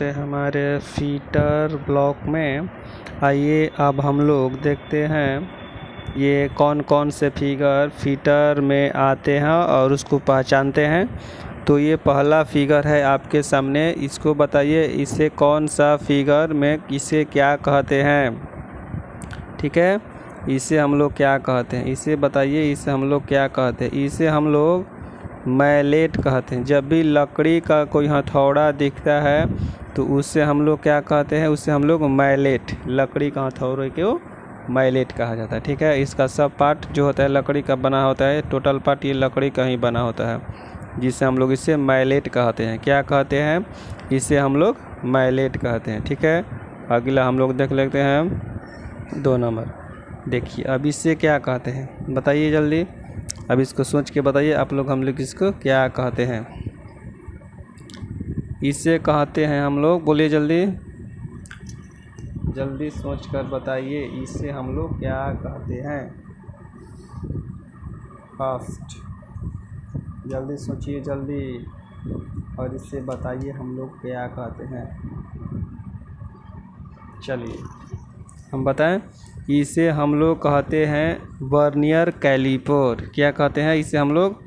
करते हैं हमारे फीटर ब्लॉक में। आइए अब हम लोग देखते हैं ये कौन कौन से फिगर फीटर में आते हैं और उसको पहचानते हैं। तो ये पहला फिगर है आपके सामने, इसको बताइए इसे कौन सा फिगर में इसे क्या कहते हैं। ठीक है, इसे हम लोग क्या कहते हैं, इसे बताइए इसे हम लोग क्या कहते हैं। इसे हम लोग मैलेट कहते हैं। जब भी लकड़ी का कोई हथौड़ा दिखता है तो उससे हम लोग क्या कहते हैं, उससे हम लोग मैलेट, लकड़ी का हथौड़े को मैलेट कहा जाता है। ठीक है, इसका सब पार्ट जो होता है लकड़ी का बना होता है, टोटल पार्ट ये लकड़ी का ही बना होता है, जिसे हम लोग इसे मैलेट कहते हैं। क्या कहते हैं, इसे हम लोग मैलेट कहते हैं। ठीक है, अगला हम लोग देख लेते हैं 2 नंबर। देखिए अब इससे क्या कहते हैं, बताइए जल्दी। अब इसको सोच के बताइए आप लोग, हम लोग इसको क्या कहते हैं। इसे कहते हैं हम लोग, बोलिए जल्दी जल्दी सोच कर बताइए, इसे हम लोग क्या कहते हैं। फास्ट, जल्दी सोचिए जल्दी, और इसे बताइए हम लोग क्या कहते हैं। चलिए हम बताएं, इसे हम लोग कहते हैं वर्नियर कैलिपर। क्या कहते हैं इसे हम लोग,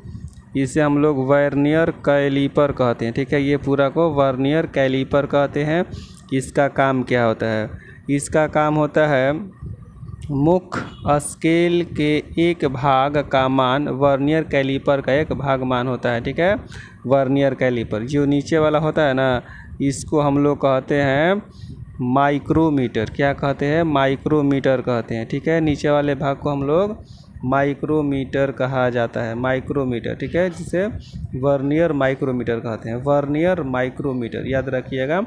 इसे हम लोग वर्नियर कैलिपर कहते हैं। ठीक है, ये पूरा को वर्नियर कैलिपर कहते हैं। इसका काम क्या होता है, इसका काम होता है मुख्य स्केल के एक भाग का मान वर्नियर कैलिपर का एक भाग मान होता है। ठीक है, वर्नियर कैलिपर जो नीचे वाला होता है ना, इसको हम लोग कहते हैं माइक्रोमीटर। क्या कहते हैं, माइक्रोमीटर कहते हैं। ठीक है, नीचे वाले भाग को हम लोग माइक्रोमीटर कहा जाता है, माइक्रोमीटर। ठीक है, जिसे वर्नियर माइक्रोमीटर कहते हैं, वर्नियर माइक्रोमीटर, याद रखिएगा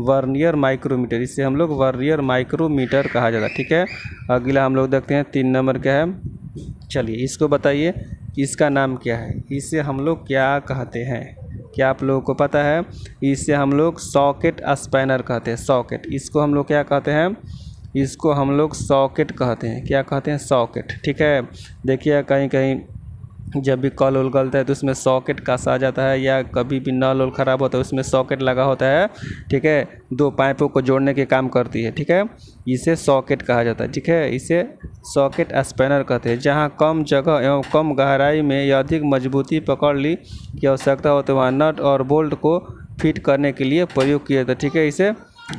वर्नियर माइक्रोमीटर, इससे हम लोग वर्नियर माइक्रोमीटर कहा जाता है। ठीक है, अगला हम लोग देखते हैं 3 नंबर क्या है। चलिए इसको बताइए, इसका नाम क्या है, इसे हम लोग क्या कहते हैं। क्या आप लोगों को पता है, इसे हम लोग सॉकेट स्पैनर कहते हैं। सॉकेट, इसको हम लोग क्या कहते हैं, इसको हम लोग सॉकेट कहते हैं। क्या कहते हैं, सॉकेट। ठीक है, देखिए कहीं कहीं जब भी कॉल उल गलता है तो उसमें सॉकेट कसा जाता है, या कभी भी नल उल ख़राब होता है उसमें सॉकेट लगा होता है। ठीक है, 2 पाइपों को जोड़ने के काम करती है। ठीक है, इसे सॉकेट कहा जाता है। ठीक है, इसे सॉकेट स्पैनर कहते हैं। जहाँ कम जगह एवं कम गहराई में या अधिक मजबूती पकड़ ली की आवश्यकता हो तो वहाँ नट और बोल्ट को फिट करने के लिए प्रयोग किया जाता है। ठीक है, इसे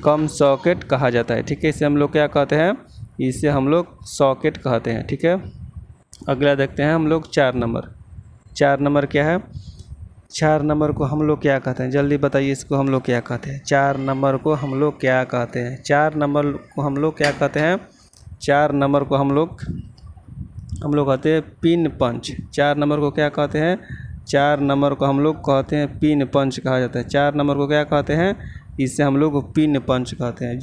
कम सॉकेट कहा जाता है। ठीक है, इसे हम लोग क्या कहते हैं, इसे हम लोग सॉकेट कहते हैं। ठीक है, अगला देखते हैं हम लोग 4 नंबर। 4 नंबर क्या है, 4 नंबर को हम लोग क्या कहते हैं, जल्दी बताइए इसको हम लोग क्या कहते हैं। 4 नंबर को हम लोग क्या कहते हैं, 4 नंबर को हम लोग क्या कहते हैं, 4 नंबर को हम लोग कहते हैं पिन पंच। 4 नंबर को क्या कहते हैं, 4 नंबर को हम लोग कहते हैं पिन पंच कहा जाता है। 4 नंबर को क्या कहते हैं, इसे हम लोग पिन पंच कहते हैं।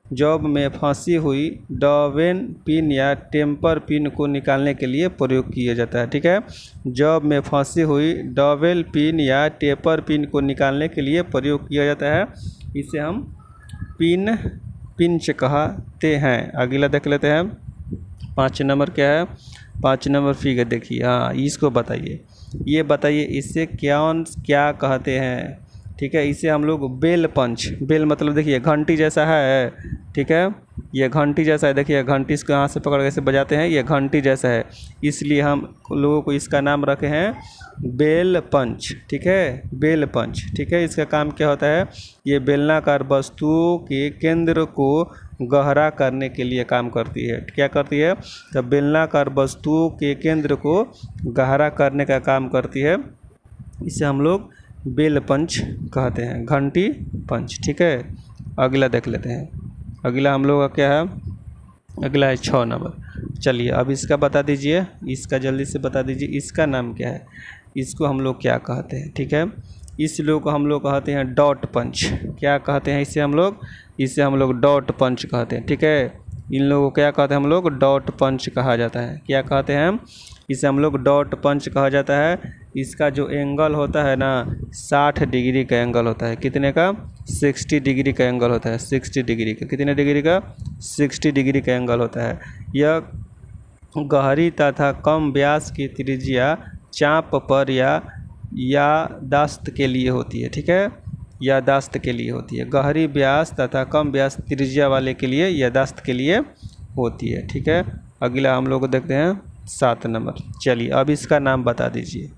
जॉब में फंसी हुई डॉवेन पिन या टेम्पर पिन को निकालने के लिए प्रयोग किया जाता है। ठीक है, जॉब में फंसी हुई डॉवेल पिन या टेपर पिन को निकालने के लिए प्रयोग किया जाता है, इसे हम पिंच कहते हैं। अगला देख लेते हैं 5 नंबर क्या है। 5 नंबर फिगर देखिए, हाँ इसको बताइए, ये बताइए इसे क्या कहते हैं। ठीक है, इसे हम लोग बेल पंच, बेल मतलब देखिए घंटी जैसा है। ठीक है, ये घंटी जैसा है, देखिए घंटी इसको यहाँ से पकड़ के ऐसे बजाते हैं, ये घंटी जैसा है, इसलिए हम लोगों को इसका नाम रखे हैं बेल पंच। ठीक है, बेल पंच। ठीक है, इसका काम क्या होता है, ये बेलनाकार वस्तुओं के केंद्र को गहरा करने के लिए काम करती है। क्या करती है, तो बेलनाकार वस्तुओं के केंद्र को गहरा करने का काम करती है, इसे हम लोग बेल पंच कहते हैं, घंटी पंच। ठीक है, अगला देख लेते हैं। अगला हम लोग का क्या है, अगला है 6 नंबर। चलिए अब इसका बता दीजिए, इसका जल्दी से बता दीजिए, इसका नाम क्या है, इसको हम लोग क्या कहते हैं। ठीक है, इस लोग को हम लोग कहते हैं डॉट पंच। क्या कहते हैं इसे हम लोग, इसे हम लोग डॉट पंच कहते हैं। ठीक है, इन लोगों को क्या कहते हैं हम लोग, डॉट पंच कहा जाता है। क्या कहते हैं हम, इसे हम लोग डॉट पंच कहा जाता है। इसका जो एंगल होता है ना, 60 डिग्री का एंगल होता है। कितने का, 60 डिग्री का एंगल होता है। 60 डिग्री का, कितने डिग्री का, 60 डिग्री का एंगल होता है। यह गहरी तथा कम व्यास की त्रिज्या चाप पर या दस्त के लिए होती है। ठीक है, याददाश्त के लिए होती है। गहरी व्यास तथा कम व्यास त्रिज्या वाले के लिए याददाश्त के लिए होती है। ठीक है, अगला हम लोग देखते हैं 7 नंबर। चलिए अब इसका नाम बता दीजिए।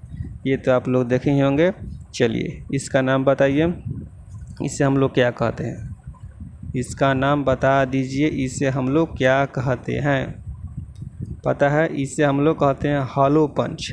ये तो आप लोग देखे ही होंगे। चलिए इसका नाम बताइए, इसे हम लोग क्या कहते हैं? इसका नाम बता दीजिए, इसे हम लोग क्या कहते हैं? पता है, इसे हम लोग कहते हैं हॉलो पंच।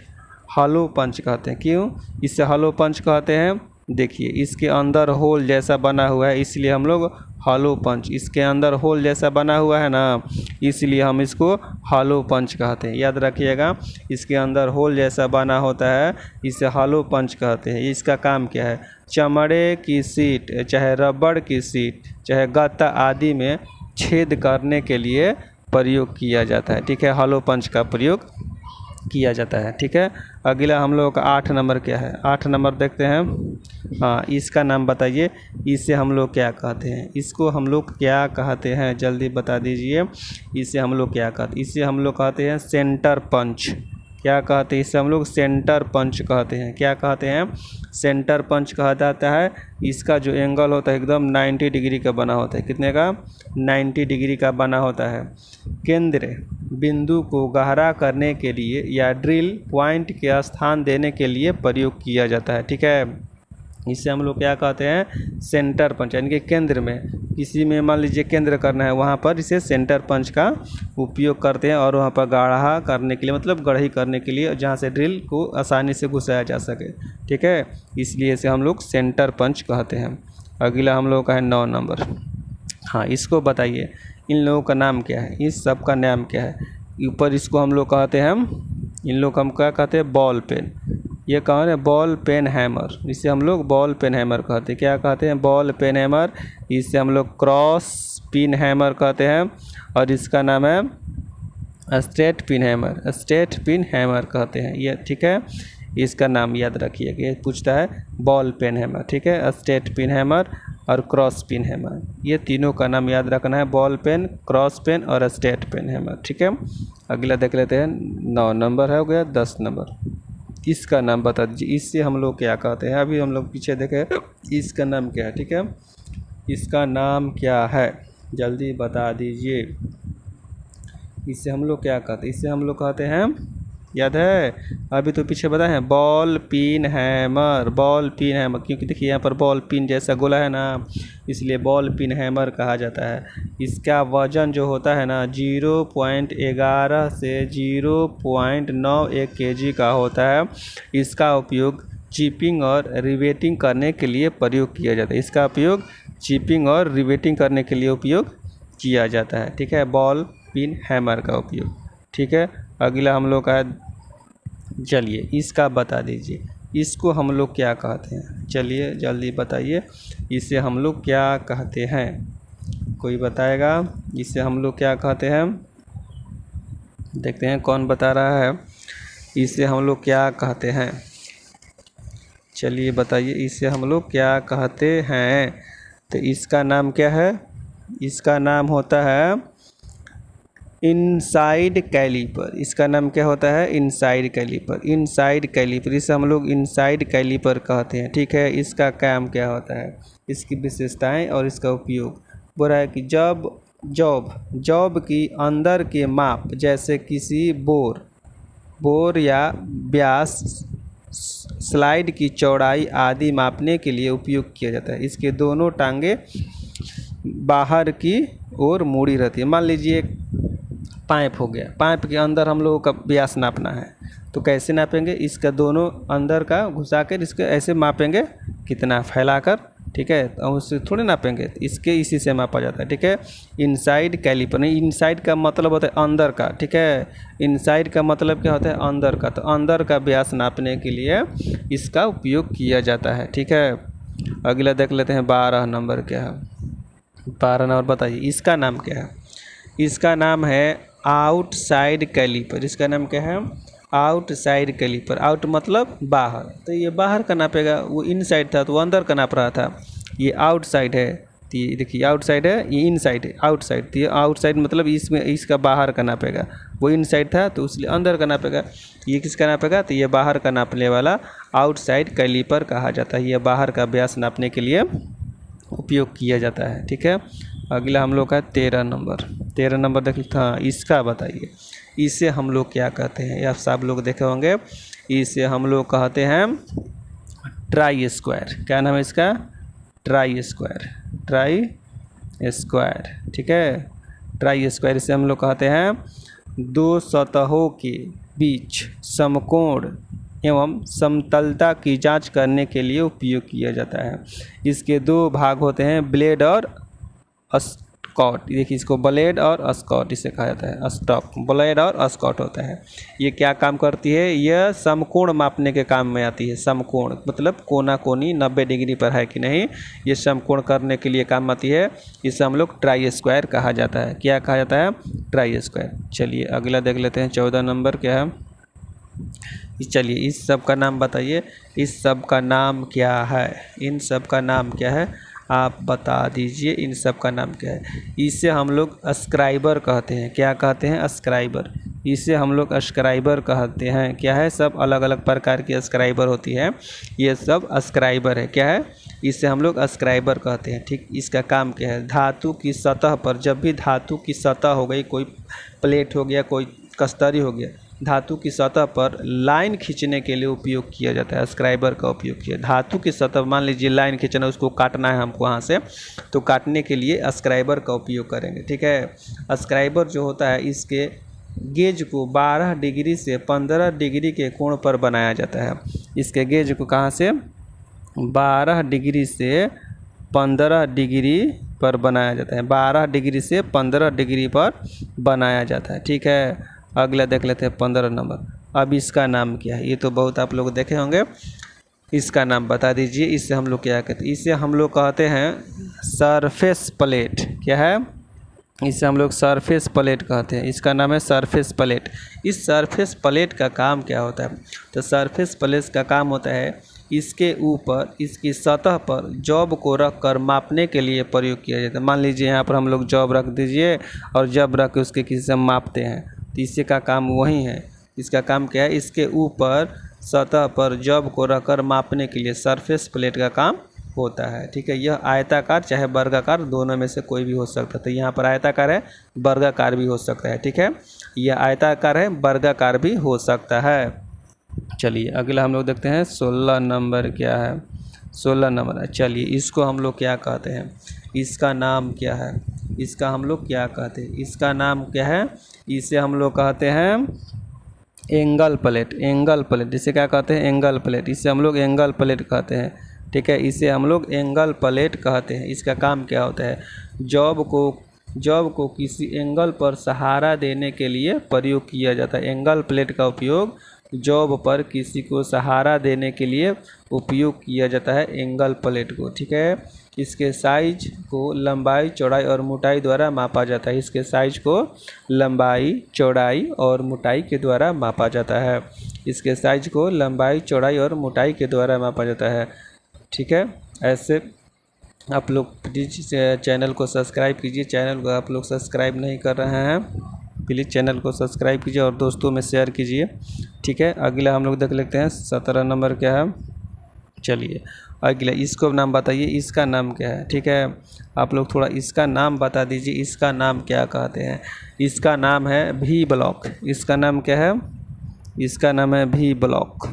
हॉलो पंच कहते हैं। क्यों इसे हॉलो पंच कहते हैं? देखिए इसके अंदर होल जैसा बना हुआ है, इसलिए हम लोग हॉलो पंच। इसके अंदर होल जैसा बना हुआ है ना, इसलिए हम इसको हॉलो पंच कहते हैं। याद रखिएगा, इसके अंदर होल जैसा बना होता है, इसे हॉलो पंच कहते हैं। इसका काम क्या है? चमड़े की सीट, चाहे रबड़ की सीट, चाहे गत्ता आदि में छेद करने के लिए प्रयोग किया जाता है। ठीक है, हॉलो पंच का प्रयोग किया जाता है। ठीक है, अगला हम लोग का 8 नंबर क्या है? 8 नंबर देखते हैं। हाँ, इसका नाम बताइए, इसे हम लोग क्या कहते हैं? इसको हम लोग क्या कहते हैं? जल्दी बता दीजिए, इसे हम लोग क्या कहते हैं? इसे हम लोग कहते हैं सेंटर पंच। क्या कहते हैं? इसे हम लोग सेंटर पंच कहते हैं। क्या कहते हैं? सेंटर पंच कहा जाता है। इसका जो एंगल होता है एकदम 90 डिग्री का बना होता है। कितने का? 90 डिग्री का बना होता है। केंद्र बिंदु को गहरा करने के लिए या ड्रिल पॉइंट के स्थान देने के लिए प्रयोग किया जाता है। ठीक है, इसे हम लोग क्या कहते हैं? Centre punch. यानी कि केंद्र में, किसी में मान लीजिए केंद्र करना है, वहाँ पर इसे सेंटर पंच का उपयोग करते हैं। और वहाँ पर गाढ़ा करने के लिए, मतलब गढ़ी करने के लिए, जहाँ से ड्रिल को आसानी से घुसाया जा सके। ठीक है, इसलिए इसे हम लोग सेंटर पंच कहते हैं। अगला हम लोग का है 9 नंबर। हाँ, इसको बताइए, इन लोगों का नाम क्या है? इस सब का नाम क्या है? ऊपर इसको हम लोग कहते हैं, इन लोग हम क्या कहते हैं? Ball peen. ये कौन है? Ball peen hammer. इसे हम लोग बॉल पेन हैमर कहते हैं। क्या कहते हैं? Ball peen hammer. इसे हम लोग क्रॉस पिन हैमर कहते हैं। और इसका नाम है straight peen hammer. Straight peen hammer कहते हैं ये। ठीक है, इसका नाम याद रखिएगा। ये पूछता है बॉल पेन हैमर। ठीक है, स्ट्रेट पिन हैमर और क्रॉस पिन हैमर, ये तीनों का नाम याद रखना है। बॉल पेन, क्रॉस पेन और स्ट्रेट पेन हैमर। ठीक है, अगला देख लेते हैं। 9 नंबर है, हो गया 10 नंबर। इसका नाम बता दीजिए, इससे हम लोग क्या कहते हैं? अभी हम लोग पीछे देखे, इसका नाम क्या है? ठीक है, इसका नाम क्या है? जल्दी बता दीजिए, इससे हम लोग क्या कहते हैं? इससे हम लोग कहते हैं, याद है? अभी तो पीछे बताए हैं, ball pin hammer. Ball pin hammer, क्योंकि देखिए यहाँ पर बॉल पिन जैसा गोला है ना, इसलिए बॉल पिन हैमर कहा जाता है। इसका वजन जो होता है ना 0.11 से 0.91 kg का होता है। इसका उपयोग चिपिंग और रिवेटिंग करने के लिए प्रयोग किया जाता है। इसका उपयोग चिपिंग और रिवेटिंग करने के लिए उपयोग किया जाता है। ठीक है, बॉल पिन हैमर का उपयोग। ठीक है, अगला हम लोग का है, चलिए इसका बता दीजिए, इसको हम लोग क्या कहते हैं? चलिए जल्दी बताइए, इसे हम लोग क्या कहते हैं? कोई बताएगा इसे हम लोग क्या कहते हैं? देखते हैं कौन बता रहा है। इसे हम लोग क्या कहते हैं? चलिए बताइए, इसे हम लोग क्या कहते हैं? तो इसका नाम क्या है? इसका नाम होता है इनसाइड कैलीपर। इसका नाम क्या होता है? Inside calliper. इनसाइड कैलीपर, इसे हम लोग इनसाइड कैलीपर कहते हैं। ठीक है, इसका काम क्या होता है? इसकी विशेषताएं और इसका उपयोग। बोल रहा है कि जब जॉब की अंदर के माप, जैसे किसी बोर या व्यास, स्लाइड की चौड़ाई आदि मापने के लिए उपयोग किया जाता है। इसके दोनों टांगे बाहर की ओर मुड़ी रहती है। मान लीजिए पाइप हो गया, पाइप के अंदर हम लोगों का व्यास नापना है, तो कैसे नापेंगे? इसका दोनों अंदर का घुसा कर इसके ऐसे मापेंगे, कितना फैलाकर। ठीक है, तो उससे थोड़े नापेंगे, इसके इसी से मापा जाता है। ठीक है, इनसाइड कैलीपर। नहीं, इनसाइड का मतलब होता है अंदर का। ठीक है, इनसाइड का मतलब क्या होता है? अंदर का। तो अंदर का व्यास नापने के लिए इसका उपयोग किया जाता है। ठीक है, अगला देख लेते हैं 12 नंबर क्या है? 12 नंबर बताइए, इसका नाम क्या है? इसका नाम है आउटसाइड कैलीपर। इसका नाम क्या है? Outside calliper. आउट मतलब बाहर, तो ये बाहर का नापेगा। वो इनसाइड था तो वो अंदर का नाप रहा था। ये आउटसाइड है, तो ये देखिए आउटसाइड है, ये इनसाइड है, आउटसाइड, तो ये आउटसाइड मतलब इसमें इसका बाहर का नापेगा, वो इनसाइड था तो इसलिए अंदर का नापेगा, ये किसका नापेगा, तो ये बाहर का नापने वाला आउटसाइड कैलिपर कहा जाता है। ये बाहर का व्यास नापने के लिए उपयोग किया जाता है। ठीक है, अगला हम लोग का 13 नंबर। 13 नंबर देख लीजिए। हाँ, इसका बताइए, इसे हम लोग क्या कहते हैं, ये आप सब लोग देखे होंगे। इसे हम लोग कहते हैं ट्राई स्क्वायर। क्या नाम है इसका, ट्राई स्क्वायर, ट्राई स्क्वायर। ठीक है, ट्राई स्क्वायर इसे हम लोग कहते हैं दो सतहों के बीच समकोण एवं समतलता की जांच करने के लिए उपयोग किया जाता है। इसके दो भाग होते हैं, ब्लेड और स्कॉट। देखिए इसको ब्लेड और स्कॉट इसे कहा जाता है, स्टॉक, ब्लेड और स्कॉट होता है। ये क्या काम करती है, यह समकोण मापने के काम में आती है। समकोण मतलब कोना कोनी 90 डिग्री पर है कि नहीं, ये समकोण करने के लिए काम आती है। इसे हम लोग ट्राई स्क्वायर कहा जाता है। क्या कहा जाता है, ट्राई स्क्वायर। चलिए अगला देख लेते हैं, 14 नंबर क्या है। चलिए इस सब का नाम बताइए, इस सब का नाम क्या है, इन सब का नाम क्या है, आप बता दीजिए इन सब का नाम क्या है। इसे हम लोग अस्क्राइबर कहते हैं। क्या कहते हैं, अस्क्राइबर। इसे हम लोग अस्क्राइबर कहते हैं। क्या है, सब अलग अलग प्रकार की अस्क्राइबर होती है, ये सब अस्क्राइबर है। क्या है, इसे हम लोग अस्क्राइबर कहते हैं। ठीक, इसका काम क्या है, धातु की सतह पर, जब भी धातु की सतह हो गई, कोई प्लेट हो गया, कोई कस्तरी हो गया, धातु की सतह पर लाइन खींचने के लिए उपयोग किया जाता है। स्क्राइबर का उपयोग किया, धातु की सतह, मान लीजिए लाइन खींचना, उसको काटना है हमको वहाँ से, तो काटने के लिए स्क्राइबर का उपयोग करेंगे। ठीक है, स्क्राइबर जो होता है, इसके गेज को 12 डिग्री से 15 डिग्री के कोण पर बनाया जाता है। इसके गेज को कहाँ से, 12 डिग्री से 15 डिग्री पर बनाया जाता है, 12 डिग्री से 15 डिग्री पर बनाया जाता है। ठीक है, अगला देख लेते हैं 15 नंबर। अब इसका नाम क्या है, ये तो बहुत आप लोग देखे होंगे, इसका नाम बता दीजिए। इसे हम लोग क्या कहते हैं, इसे हम लोग कहते हैं सरफेस प्लेट। क्या है, इसे हम लोग सरफेस प्लेट कहते हैं। इसका नाम है सरफेस प्लेट। इस सरफेस प्लेट का काम क्या होता है, तो सरफेस प्लेट का काम होता है इसके ऊपर, इसकी सतह पर जॉब को रख कर मापने के लिए प्रयोग किया जाता है। मान लीजिए यहाँ पर हम लोग जॉब रख दीजिए और जॉब रख के उसके किसी से मापते हैं, तो इसी का काम वही है। इसका काम क्या है, इसके ऊपर सतह पर जॉब को रखकर मापने के लिए सरफेस प्लेट का काम होता है। ठीक है, यह आयताकार चाहे वर्गाकार दोनों में से कोई भी हो सकता है। तो यहाँ पर आयताकार है, वर्गाकार भी हो सकता है। ठीक है, यह आयताकार है, वर्गाकार भी हो सकता है। चलिए अगला हम लोग देखते हैं 16 नंबर क्या है। 16 नंबर है, चलिए इसको हम लोग क्या कहते हैं, इसका नाम क्या है, इसका हम लोग क्या कहते हैं, इसका नाम क्या है, इसे हम लोग कहते हैं एंगल प्लेट। एंगल प्लेट इसे क्या कहते हैं, एंगल प्लेट, इसे हम लोग एंगल प्लेट कहते हैं। ठीक है, इसे हम लोग एंगल प्लेट कहते हैं। इसका काम क्या होता है, जॉब को किसी एंगल पर सहारा देने के लिए प्रयोग किया जाता है। एंगल प्लेट का उपयोग जॉब पर किसी को सहारा देने के लिए उपयोग किया जाता है, एंगल प्लेट को। ठीक है, इसके साइज को लंबाई, चौड़ाई और मोटाई द्वारा मापा जाता है। इसके साइज को लंबाई, चौड़ाई और मोटाई के द्वारा मापा जाता है। इसके साइज को लंबाई, चौड़ाई और मोटाई के द्वारा मापा जाता है। ठीक है, ऐसे आप लोग प्लीज़ चैनल को सब्सक्राइब कीजिए। चैनल को आप लोग सब्सक्राइब नहीं कर रहे हैं, प्लीज़ चैनल को सब्सक्राइब कीजिए और दोस्तों में शेयर कीजिए। ठीक है, अगला हम लोग देख लेते हैं 17 नंबर क्या है। चलिए अगला, इसको नाम बताइए, इसका नाम क्या है। ठीक है, आप लोग थोड़ा इसका नाम बता दीजिए, इसका नाम क्या कहते हैं। इसका नाम है भी ब्लॉक। इसका नाम क्या है, इसका नाम है भी ब्लॉक।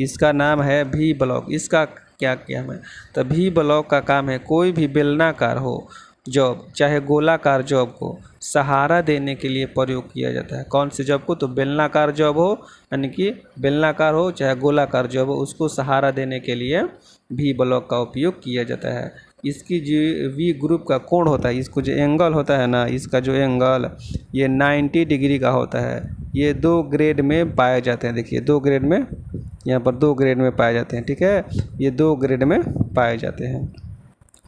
इसका नाम है भी ब्लॉक। इसका क्या क्या है, तो भी ब्लॉक का काम है कोई भी बेलनाकार हो जॉब चाहे गोलाकार जॉब को सहारा देने के लिए प्रयोग किया जाता है। कौन सी जॉब को, तो बेलनाकार जॉब हो, यानी कि बेलनाकार हो चाहे गोलाकार जॉब हो, उसको सहारा देने के लिए भी ब्लॉक का उपयोग किया जाता है। इसकी जो वी ग्रुप का कोण होता है, इसको जो एंगल होता है ना, इसका जो एंगल ये 90 डिग्री का होता है। ये 2 ग्रेड में पाए जाते हैं। देखिए 2 ग्रेड में, यहाँ पर 2 ग्रेड में पाए जाते हैं। ठीक है, ये 2 ग्रेड में पाए जाते हैं।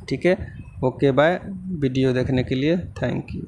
ठीक है, ओके बाय। वीडियो देखने के लिए थैंक यू।